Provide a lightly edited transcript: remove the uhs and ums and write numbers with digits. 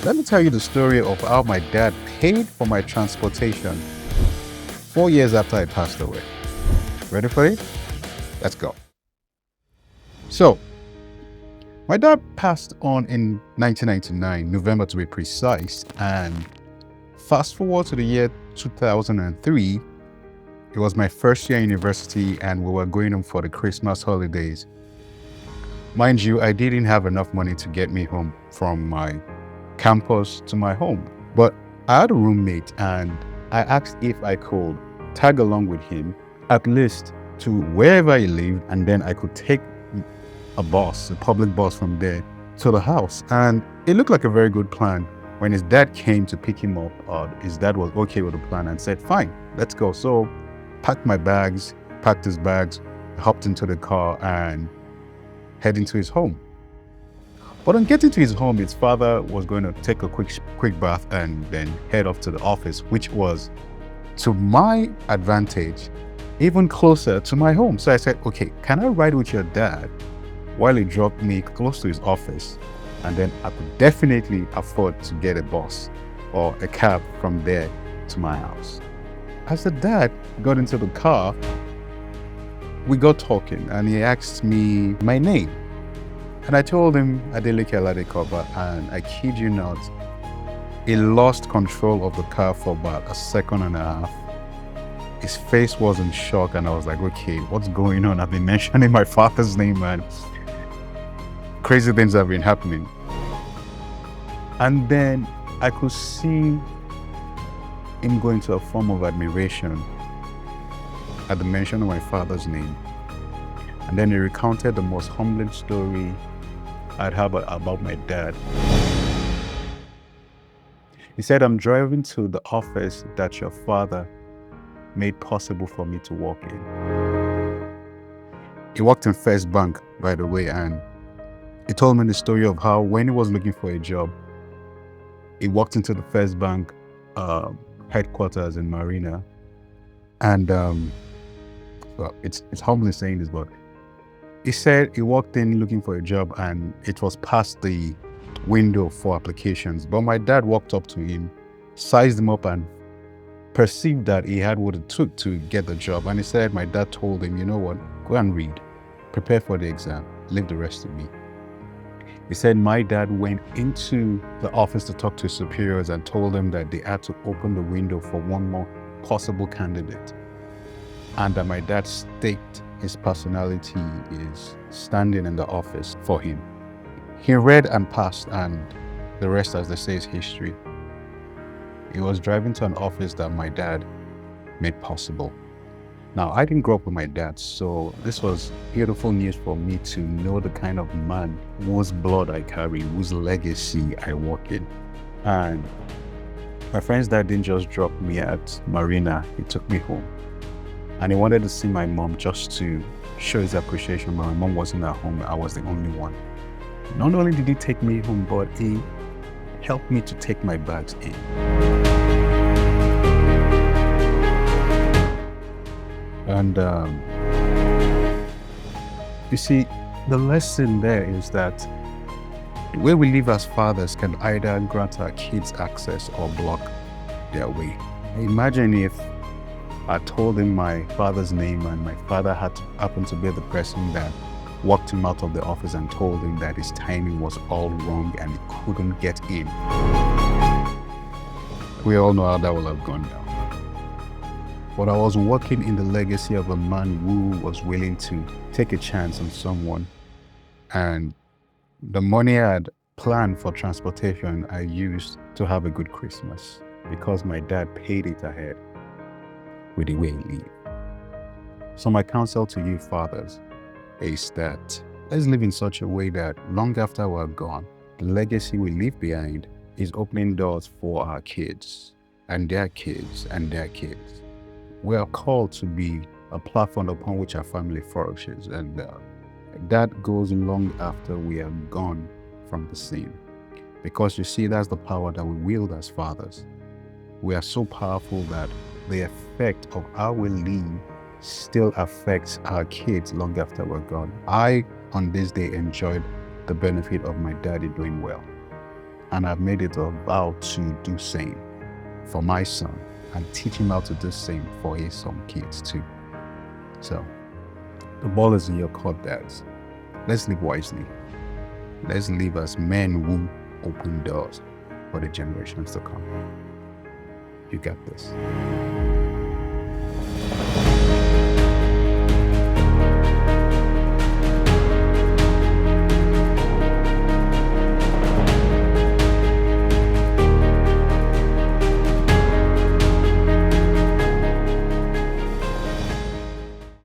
Let me tell you the story of how my dad paid for my transportation 4 years after I passed away. Ready for it? Let's go. So, my dad passed on in 1999, November to be precise, and fast forward to the year 2003, it was my first year in university and we were going home for the Christmas holidays. Mind you, I didn't have enough money to get me home from my campus to my home. But I had a roommate and I asked if I could tag along with him, at least to wherever he lived, and then I could take a bus, a public bus from there to the house. And it looked like a very good plan. When his dad came to pick him up, his dad was okay with the plan and said, fine, let's go. So packed my bags, packed his bags, hopped into the car and heading to his home. But on getting to his home, his father was going to take a quick bath and then head off to the office, which was, to my advantage, even closer to my home. So I said, okay, can I ride with your dad while he dropped me close to his office? And then I could definitely afford to get a bus or a cab from there to my house. As the dad got into the car, we got talking and he asked me my name. And I told him Adeleke Aladekoba, and I kid you not, he lost control of the car for about a second and a half. His face was in shock and I was like, okay, what's going on? I've been mentioning my father's name and crazy things have been happening. And then I could see him go into a form of admiration at the mention of my father's name. And then he recounted the most humbling story I'd heard about my dad. He said, I'm driving to the office that your father made possible for me to walk in. He worked in First Bank, by the way, and he told me the story of how when he was looking for a job, he walked into the First Bank headquarters in Marina. And well, it's humbling saying this, but he said he walked in looking for a job and it was past the window for applications. But my dad walked up to him, sized him up and perceived that he had what it took to get the job. And he said, my dad told him, you know what, go and read, prepare for the exam, leave the rest to me. He said my dad went into the office to talk to his superiors and told them that they had to open the window for one more possible candidate. And that my dad staked his personality is standing in the office for him. He read and passed, and the rest, as they say, is history. He was driving to an office that my dad made possible. Now, I didn't grow up with my dad, so this was beautiful news for me to know the kind of man whose blood I carry, whose legacy I walk in. And my friend's dad didn't just drop me at Marina, he took me home. And he wanted to see my mom just to show his appreciation, but my mom wasn't at home. I was the only one. Not only did he take me home, but he helped me to take my bags in. And you see, the lesson there is that the way we live as fathers can either grant our kids access or block their way. Imagine if I told him my father's name and my father happened to be the person that walked him out of the office and told him that his timing was all wrong and he couldn't get in. We all know how that would have gone down. But I was walking in the legacy of a man who was willing to take a chance on someone. And the money I had planned for transportation, I used to have a good Christmas because my dad paid it ahead with the way he lived. So my counsel to you fathers is that let's live in such a way that long after we're gone, the legacy we leave behind is opening doors for our kids and their kids and their kids. We are called to be a platform upon which our family flourishes, and that goes long after we are gone from the scene. Because you see, that's the power that we wield as fathers. We are so powerful that the effect of how we live still affects our kids long after we're gone. I, on this day, enjoyed the benefit of my daddy doing well. and I've made it a vow to do same for my son and teach him how to do same for his some kids too. So the ball is in your court, dads. Let's live wisely. Let's live as men who open doors for the generations to come. You got this.